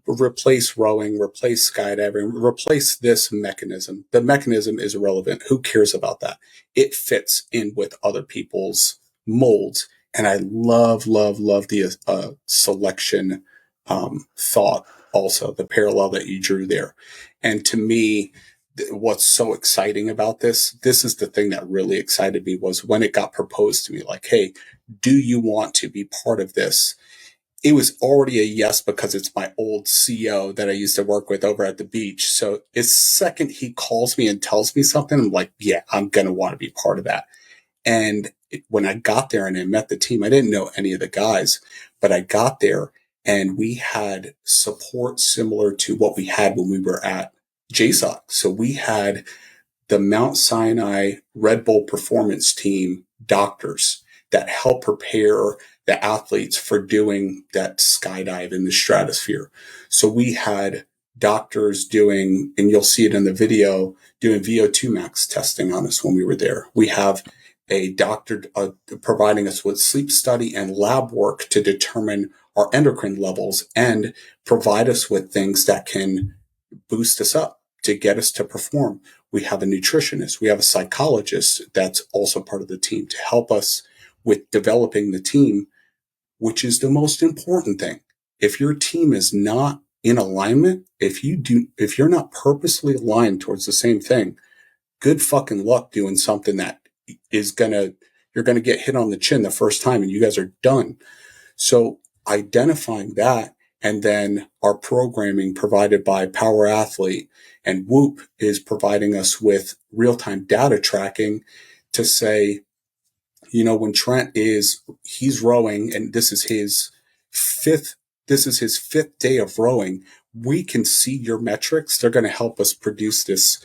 S2: replace rowing, replace skydiving, replace this mechanism. The mechanism is irrelevant. Who cares about that? It fits in with other people's molds. And I love the selection thought also, the parallel that you drew there. And to me, what's so exciting about this is the thing that really excited me was when it got proposed to me, like, hey, do you want to be part of this? It was already a yes because it's my old CO that I used to work with over at the beach. So the second he calls me and tells me something, I'm like, yeah, I'm going to want to be part of that. And when I got there and I met the team, I didn't know any of the guys, but I got there and we had support similar to what we had when we were at JSOC. So we had the Mount Sinai Red Bull performance team doctors that help prepare the athletes for doing that skydive in the stratosphere. So we had doctors doing, and you'll see it in the video, doing VO2 max testing on us when we were there. We have a doctor providing us with sleep study and lab work to determine our endocrine levels and provide us with things that can boost us up to get us to perform. We have a nutritionist. We have a psychologist that's also part of the team to help us with developing the team, which is the most important thing. If your team is not in alignment, if you're not purposely aligned towards the same thing, good fucking luck doing something that you're gonna get hit on the chin the first time and you guys are done. So identifying that, and then our programming provided by Power Athlete and Whoop is providing us with real-time data tracking to say, you know, when Trent he's rowing and this is his fifth day of rowing, we can see your metrics. They're going to help us produce this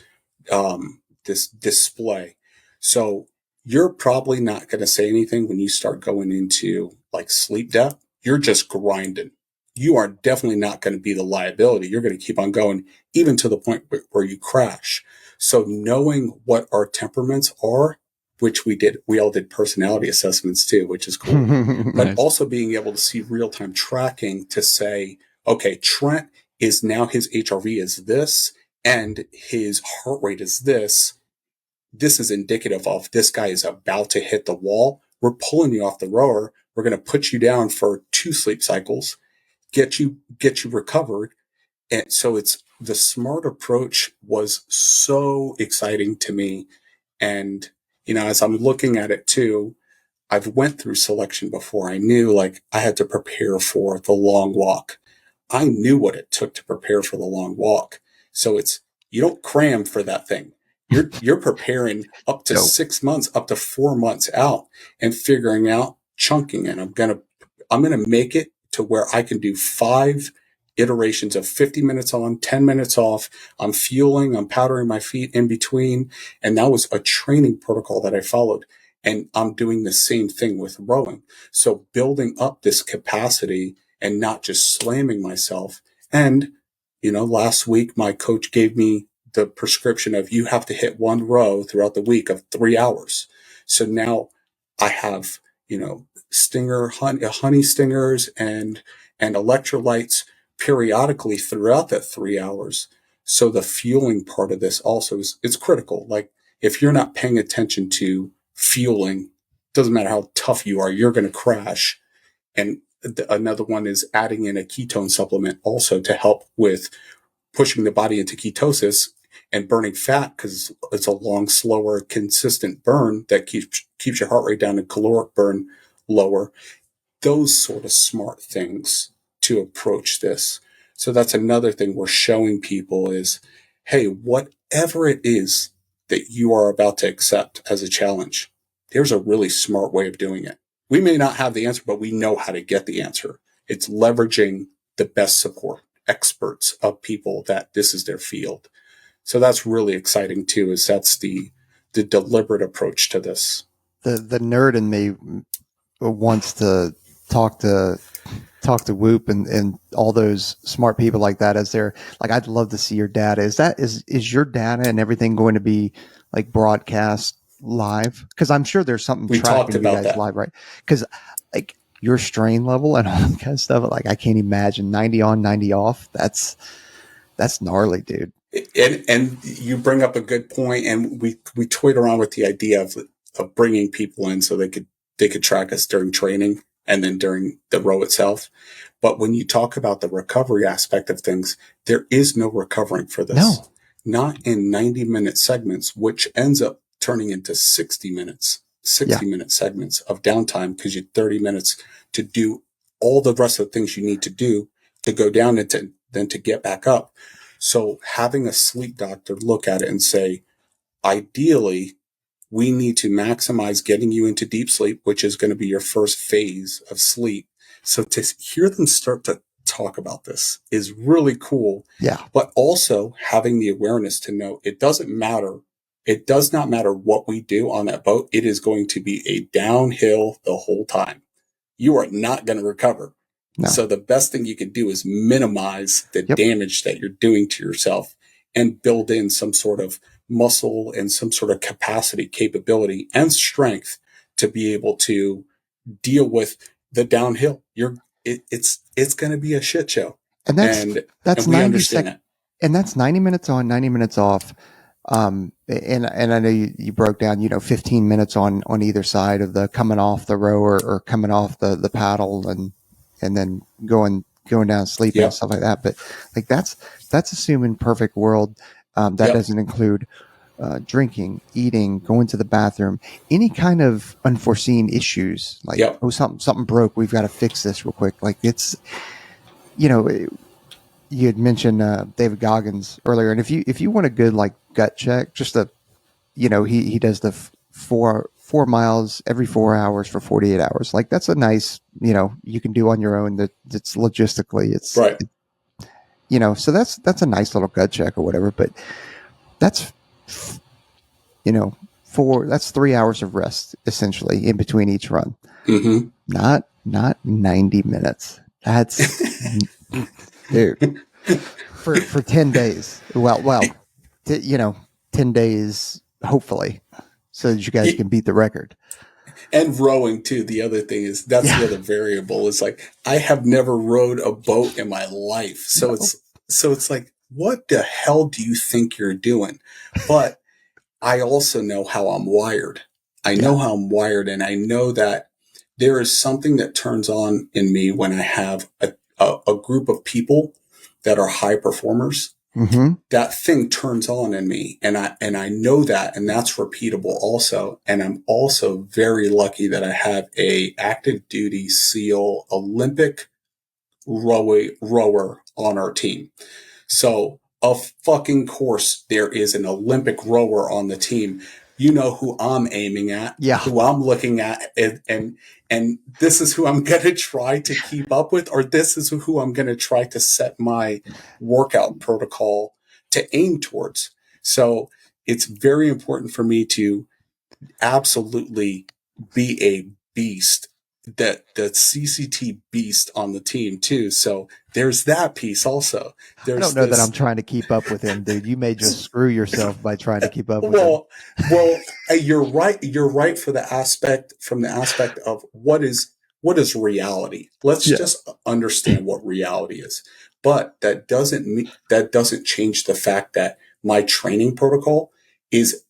S2: display. So you're probably not going to say anything when you start going into like sleep depth. You're just grinding. You are definitely not going to be the liability. You're going to keep on going, even to the point where you crash. So knowing what our temperaments are, which we all did personality assessments too, which is cool.
S3: Nice.
S2: But also being able to see real-time tracking to say, okay, Trent is now his HRV is this, and his heart rate is this. This is indicative of this guy is about to hit the wall. We're pulling you off the rower. We're going to put you down for 2 sleep cycles, get you recovered. And so it's the smart approach was so exciting to me. And, you know, as I'm looking at it too, I've went through selection before. I knew like I had to prepare for the long walk. I knew what it took to prepare for the long walk. So you don't cram for that thing. You're preparing up to 6 months, up to 4 months out and figuring out chunking. And I'm going to make it to where I can do 5 iterations of 50 minutes on, 10 minutes off. I'm fueling, I'm powdering my feet in between. And that was a training protocol that I followed. And I'm doing the same thing with rowing. So building up this capacity and not just slamming myself. And, you know, last week, my coach gave me the prescription of you have to hit one row throughout the week of 3 hours. So now I have, honey stingers and electrolytes periodically throughout that 3 hours. So the fueling part of this also it's critical. Like if you're not paying attention to fueling, doesn't matter how tough you are, you're going to crash. And another one is adding in a ketone supplement also to help with pushing the body into ketosis and burning fat, because it's a long, slower, consistent burn that keeps your heart rate down and caloric burn lower. Those sort of smart things to approach this. So that's another thing we're showing people is, hey, whatever it is that you are about to accept as a challenge, there's a really smart way of doing it. We may not have the answer, but we know how to get the answer. It's leveraging the best support experts of people that this is their field. So that's really exciting too, is that's the deliberate approach to this.
S3: The nerd in me wants to talk to Whoop and all those smart people like that as they're like, I'd love to see your data. Is your data and everything going to be like broadcast live? Because I'm sure there's something
S2: We
S3: tracking
S2: talked
S3: you
S2: about
S3: guys
S2: that
S3: live, right? Because like your strain level and all that kind of stuff, like I can't imagine 90 on, 90 off. That's gnarly, dude.
S2: And you bring up a good point, and we toyed around with the idea of bringing people in so they could track us during training and then during the row itself. But when you talk about the recovery aspect of things, there is no recovering for this.
S3: No.
S2: Not in 90-minute segments, which ends up turning into 60 minutes, 60-minute segments of downtime, because you 30 minutes to do all the rest of the things you need to do to go down and then to get back up. So having a sleep doctor look at it and say, ideally, we need to maximize getting you into deep sleep, which is going to be your first phase of sleep. So to hear them start to talk about this is really cool.
S3: Yeah.
S2: But also having the awareness to know it doesn't matter. It does not matter what we do on that boat. It is going to be a downhill the whole time. You are not going to recover.
S3: No.
S2: So the best thing you can do is minimize the damage that you're doing to yourself and build in some sort of muscle and some sort of capacity, capability, and strength to be able to deal with the downhill. It's going to be a shit show.
S3: And that's
S2: we
S3: 90
S2: understand that.
S3: And that's 90 minutes on, 90 minutes off. And I know you broke down, 15 minutes on either side of the coming off the row or coming off the paddle and then going down sleeping and stuff like that. But like that's assuming perfect world. That doesn't include drinking, eating, going to the bathroom, any kind of unforeseen issues like, something broke. We've got to fix this real quick. Like it's, you had mentioned David Goggins earlier, and if you want a good like gut check, just he does the 4 miles every 4 hours for 48 hours. Like that's a nice, you can do on your own. That's logistically, it's
S2: right.
S3: So that's a nice little gut check or whatever. But that's that's 3 hours of rest essentially in between each run.
S2: Mm-hmm.
S3: Not 90 minutes. That's dude, for 10 days. Well, 10 days, hopefully, so that you guys can beat the record.
S2: And rowing too. The other thing is that's the other variable is like, I have never rowed a boat in my life. So it's like, what the hell do you think you're doing? But I also know how I'm wired. I know how I'm wired. And I know that there is something that turns on in me when I have a group of people that are high performers.
S3: Mm-hmm.
S2: That thing turns on in me. And I know that, and that's repeatable also. And I'm also very lucky that I have a active duty SEAL Olympic rower on our team. So of fucking course there is an Olympic rower on the team. You know who I'm aiming at, who I'm looking at, and this is who I'm going to try to keep up with, or this is who I'm going to try to set my workout protocol to aim towards. So it's very important for me to absolutely be a beast the CCT beast on the team too. So there's that piece also.
S3: I don't know that I'm trying to keep up with him, dude. You may just screw yourself by trying to keep up with him.
S2: Well, you're right. You're right from the aspect of what is reality. Let's just understand what reality is. But that doesn't change the fact that my training protocol is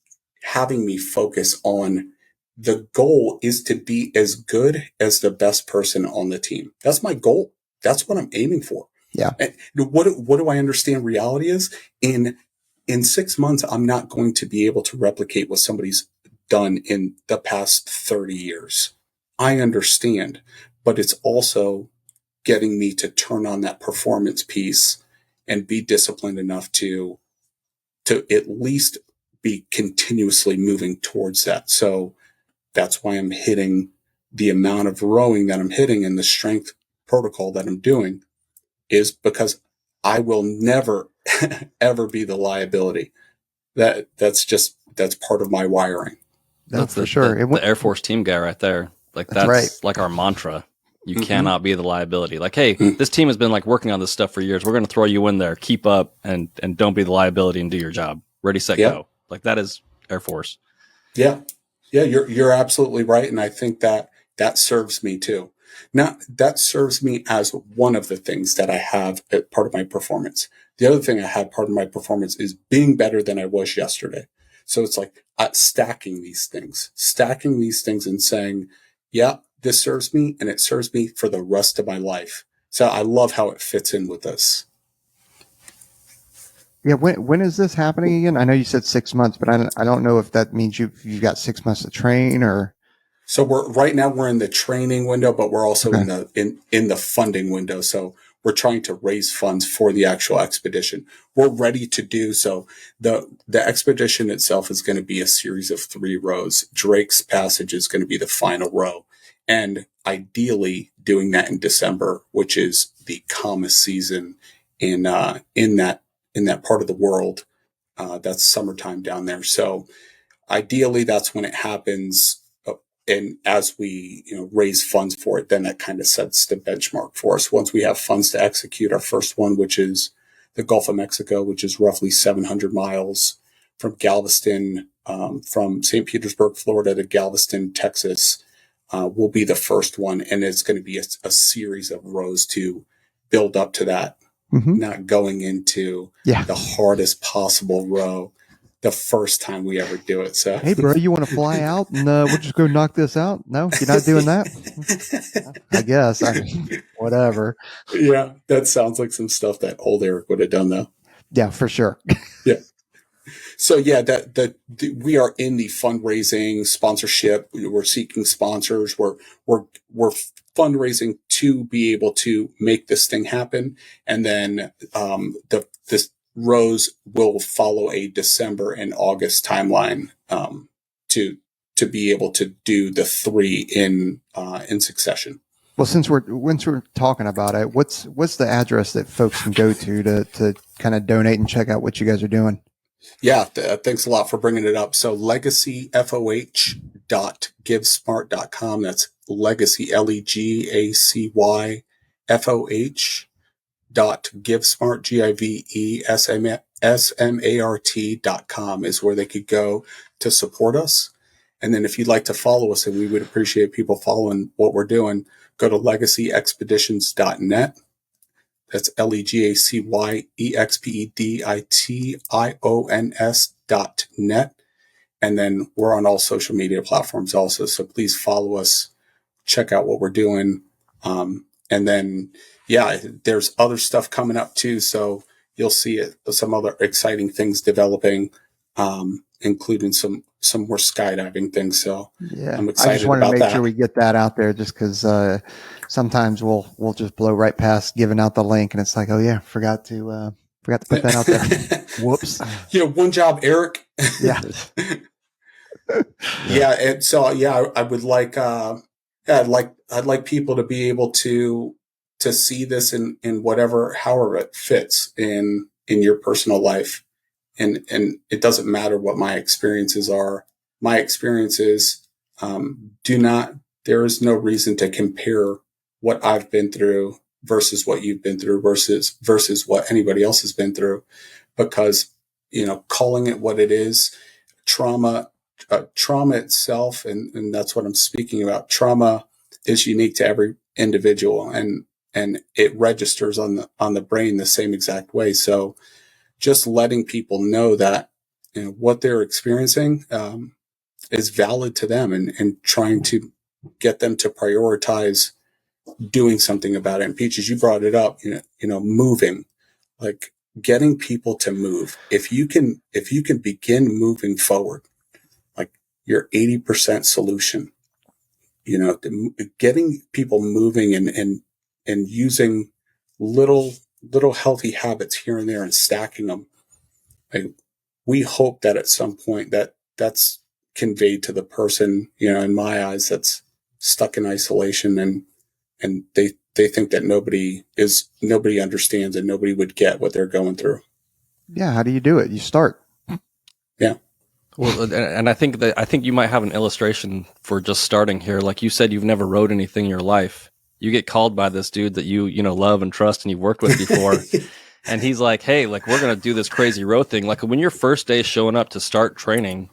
S2: having me focus on the goal is to be as good as the best person on the team. That's my goal. That's what I'm aiming for.
S3: Yeah.
S2: And what do I understand reality is? In 6 months, I'm not going to be able to replicate what somebody's done in the past 30 years. I understand, but it's also getting me to turn on that performance piece and be disciplined enough to at least be continuously moving towards that. So that's why I'm hitting the amount of rowing that I'm hitting and the strength protocol that I'm doing, is because I will never, ever be the liability. That's part of my wiring.
S3: That's for sure.
S1: The Air Force team guy right there. Like that's
S3: right.
S1: Like our mantra. You cannot be the liability. Like, hey, this team has been like working on this stuff for years. We're going to throw you in there. Keep up and don't be the liability and do your job. Ready, set, go. Like that is Air Force.
S2: Yeah. Yeah, you're absolutely right. And I think that serves me too. Now, that serves me as one of the things that I have as part of my performance. The other thing I have part of my performance is being better than I was yesterday. So it's like stacking these things and saying, yeah, this serves me and it serves me for the rest of my life. So I love how it fits in with this.
S3: Yeah, when is this happening again? I know you said 6 months, but I don't know if that means you've got 6 months to train or.
S2: So we're in the training window, but we're also in the funding window. So we're trying to raise funds for the actual expedition. We're ready to do so. The expedition itself is going to be a series of 3 rows. Drake's Passage is going to be the final row, and ideally doing that in December, which is the calmest season in that part of the world. That's summertime down there. So ideally that's when it happens. And as we, raise funds for it, then that kind of sets the benchmark for us. Once we have funds to execute our first one, which is the Gulf of Mexico, which is roughly 700 miles from Galveston, from St. Petersburg, Florida to Galveston, Texas, will be the first one. And it's going to be a series of rows to build up to that. Not going into the hardest possible row the first time we ever do it. So,
S3: hey, bro, you want to fly out and we'll just go knock this out? No, you're not doing that? I guess. Whatever.
S2: Yeah, that sounds like some stuff that old Eric would have done, though.
S3: Yeah, for sure.
S2: Yeah. So yeah, we are in the fundraising sponsorship. We're seeking sponsors. We're fundraising to be able to make this thing happen. And then this rows will follow a December and August timeline to be able to do the 3 in succession.
S3: Well, since we're talking about it, what's the address that folks can go to kind of donate and check out what you guys are doing?
S2: Yeah, thanks a lot for bringing it up. So legacyfoh.givesmart.com. That's legacy, legacyfoh.givesmart, GIVESMART.com is where they could go to support us. And then if you'd like to follow us, and we would appreciate people following what we're doing, go to legacyexpeditions.net. That's legacyexpeditions.net. And then we're on all social media platforms also. So please follow us, check out what we're doing. And then, there's other stuff coming up too. So you'll see some other exciting things developing, including some more skydiving things. So
S3: yeah,
S2: I'm excited.
S3: I just wanted to make sure we get that out there, just because sometimes we'll just blow right past giving out the link, and it's like, oh yeah, forgot to put that out there. Whoops.
S2: One job, Eric.
S3: Yeah.
S2: Yeah, and so I would like I'd like people to be able to see this in however it fits in your personal life. And it doesn't matter what my experiences are. My experiences do not there is no reason to compare what I've been through versus what you've been through versus what anybody else has been through, because, calling it what it is, trauma itself, and that's what I'm speaking about. Trauma is unique to every individual, and it registers on the brain the same exact way. So just letting people know that, what they're experiencing is valid to them, and trying to get them to prioritize doing something about it. And Peaches, you brought it up, moving, like getting people to move. If you can begin moving forward, like your 80% solution, getting people moving and using little healthy habits here and there and stacking them. Like, we hope that at some point that's conveyed to the person, in my eyes, that's stuck in isolation, and they think that nobody understands and nobody would get what they're going through.
S3: Yeah. How do you do it? You start.
S2: Yeah.
S1: Well, and I think you might have an illustration for just starting here. Like you said, you've never rode anything in your life. You get called by this dude that you love and trust and you've worked with before. And he's like, hey, like, we're going to do this crazy row thing. Like, when your first day showing up to start training,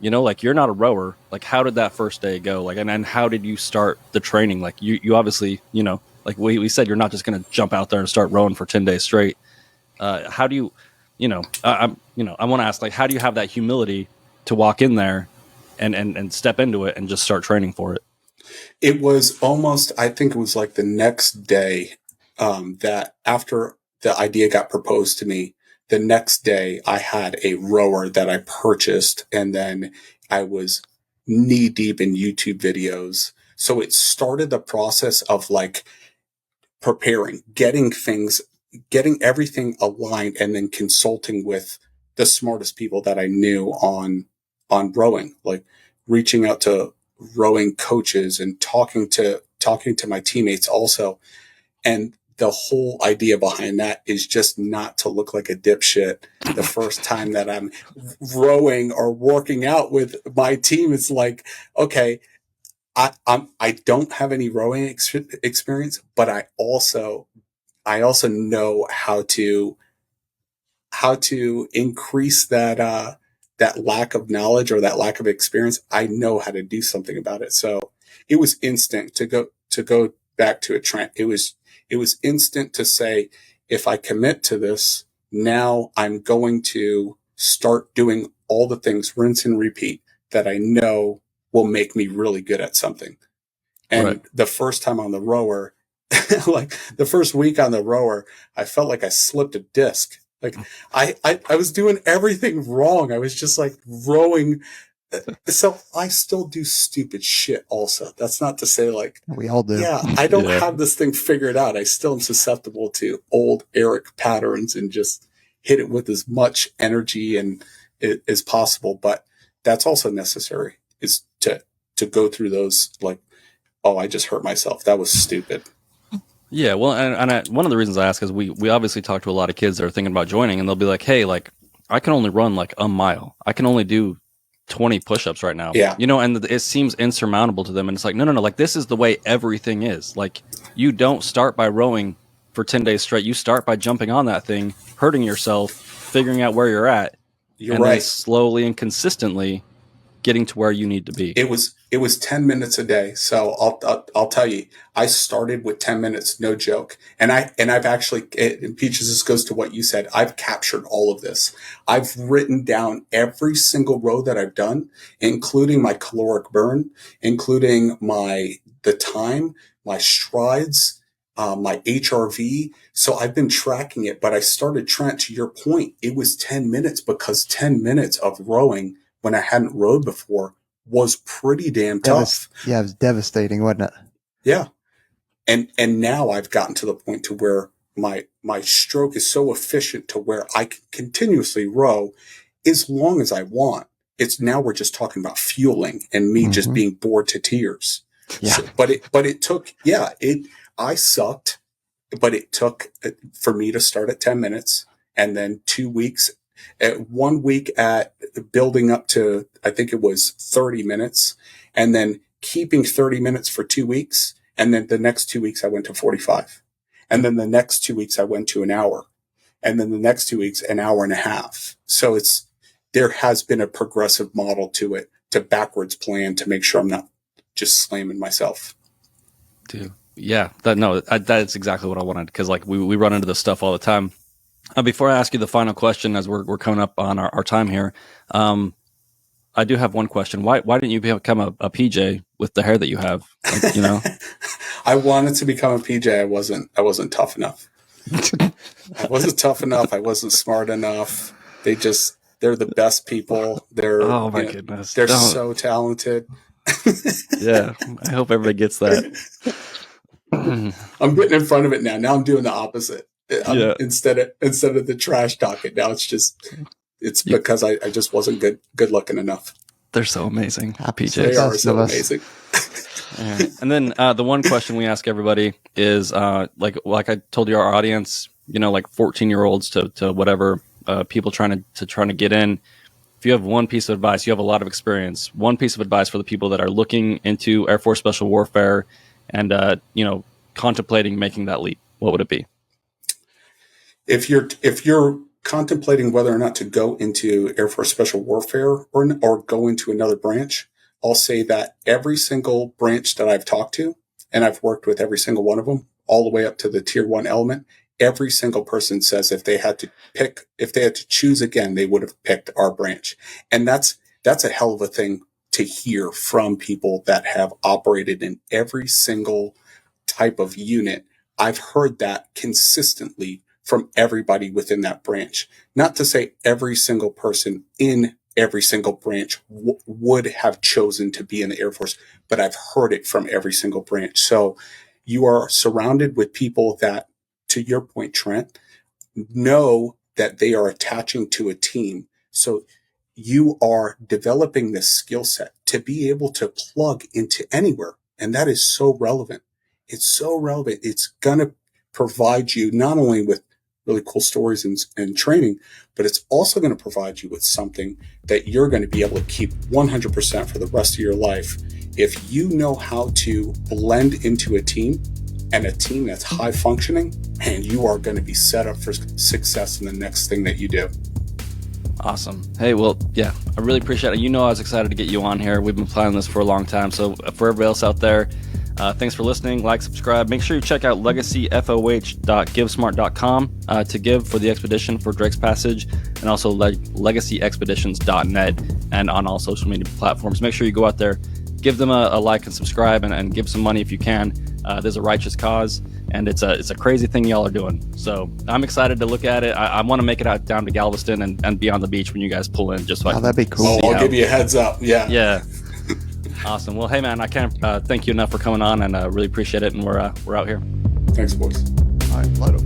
S1: like, you're not a rower. Like, how did that first day go? Like, and how did you start the training? Like, you obviously, like we said, you're not just going to jump out there and start rowing for 10 days straight. How do you, I want to ask, like, how do you have that humility to walk in there and step into it and just start training for it?
S2: It was almost, I think it was like the next day, that after the idea got proposed to me, the next day I had a rower that I purchased, and then I was knee deep in YouTube videos. So it started the process of like preparing, getting everything aligned, and then consulting with the smartest people that I knew on rowing, like reaching out to rowing coaches and talking to my teammates also. And the whole idea behind that is just not to look like a dipshit the first time that I'm rowing or working out with my team. It's like, okay, I don't have any rowing experience, but I also know how to increase that lack of knowledge or that lack of experience. I know how to do something about it. So it was instant to go back to it, Trent. It was instant to say, if I commit to this, now I'm going to start doing all the things, rinse and repeat, that I know will make me really good at something. And
S1: Right.
S2: The first time on the rower, like the first week on the rower, I felt like I slipped a disc. Like I was doing everything wrong. I was just like rowing. So I still do stupid shit also. That's not to say like,
S3: We all do.
S2: yeah, I don't
S1: Yeah.
S2: have this thing figured out. I still am susceptible to old Eric patterns and just hit it with as much energy and as possible. But that's also necessary, is to go through those, like, oh, I just hurt myself. That was stupid.
S1: Yeah, well, and one of the reasons I ask is we obviously talk to a lot of kids that are thinking about joining, and they'll be like, hey, like, I can only run like a mile. I can only do 20 push-ups right now.
S2: Yeah.
S1: And it seems insurmountable to them. And it's like, no, like, this is the way everything is. Like, you don't start by rowing for 10 days straight. You start by jumping on that thing, hurting yourself, figuring out where you're at,
S2: You're
S1: and
S2: right.
S1: then slowly and consistently getting to where you need to be.
S2: It was 10 minutes a day. So I'll tell you, I started with 10 minutes, no joke. And I've actually, and Peaches, this goes to what you said, I've captured all of this. I've written down every single row that I've done, including my caloric burn, including the time, my strides, my HRV. So I've been tracking it, but I started, Trent, to your point, it was 10 minutes because 10 minutes of rowing when I hadn't rowed before was pretty damn tough.
S3: Yeah, it was devastating, wasn't it?
S2: Yeah. And now I've gotten to the point to where my stroke is so efficient to where I can continuously row as long as I want. It's now we're just talking about fueling and me just being bored to tears.
S3: Yeah.
S2: So, but it took, I sucked, but it took for me to start at 10 minutes and then 2 weeks, 1 week at building up to, I think it was 30 minutes, and then keeping 30 minutes for 2 weeks. And then the next 2 weeks I went to 45. And then the next 2 weeks I went to an hour. And then the next 2 weeks, an hour and a half. So there has been a progressive model to it, to backwards plan to make sure I'm not just slamming myself.
S1: Dude. Yeah, that's exactly what I wanted, because like we run into this stuff all the time. Before I ask you the final question, as we're coming up on our time here, I do have one question. Why didn't you become a PJ with the hair that you have? Like, you know,
S2: I wanted to become a PJ. I wasn't tough enough. I wasn't tough enough. I wasn't smart enough. They're the best people.
S1: Oh my goodness.
S2: They're so talented.
S1: Yeah. I hope everybody gets that.
S2: I'm getting in front of it now. Now I'm doing the opposite. Instead of the trash talking, now it's because I just wasn't good looking enough.
S1: They're so amazing. PJs.
S2: They are so amazing.
S1: Yeah. And then the one question we ask everybody is like I told you, our audience, you know, like 14-year-olds to whatever, people trying to get in. If you have one piece of advice, you have a lot of experience. One piece of advice for the people that are looking into Air Force Special Warfare and contemplating making that leap, what would it be?
S2: If you're contemplating whether or not to go into Air Force Special Warfare or go into another branch, I'll say that every single branch that I've talked to, and I've worked with every single one of them, all the way up to the tier 1 element, every single person says if they had to choose again, they would have picked our branch. And that's a hell of a thing to hear from people that have operated in every single type of unit. I've heard that consistently from everybody within that branch. Not to say every single person in every single branch would have chosen to be in the Air Force, but I've heard it from every single branch. So you are surrounded with people that, to your point, Trent, know that they are attaching to a team. So you are developing this skill set to be able to plug into anywhere. And that is so relevant. It's so relevant. It's going to provide you not only with really cool stories and training, but it's also going to provide you with something that you're going to be able to keep 100% for the rest of your life. If you know how to blend into a team, and a team that's high functioning, man, you are going to be set up for success in the next thing that you do.
S1: Awesome. Hey, well, yeah, I really appreciate it. You know, I was excited to get you on here. We've been planning this for a long time. So for everybody else out there, thanks for listening. Like, subscribe. Make sure you check out legacyfoh.givesmart.com to give for the expedition for Drake's Passage, and also legacyexpeditions.net, and on all social media platforms. Make sure you go out there, give them a like and subscribe, and give some money if you can. There's a righteous cause, and it's a crazy thing y'all are doing. So I'm excited to look at it. I want to make it out down to Galveston and be on the beach when you guys pull in. Just so
S3: that'd be cool.
S2: I'll give you a heads up. Yeah.
S1: Awesome. Well, hey man, I can't thank you enough for coming on, and really appreciate it. And we're out here.
S2: Thanks, boys.
S3: All right, Plato.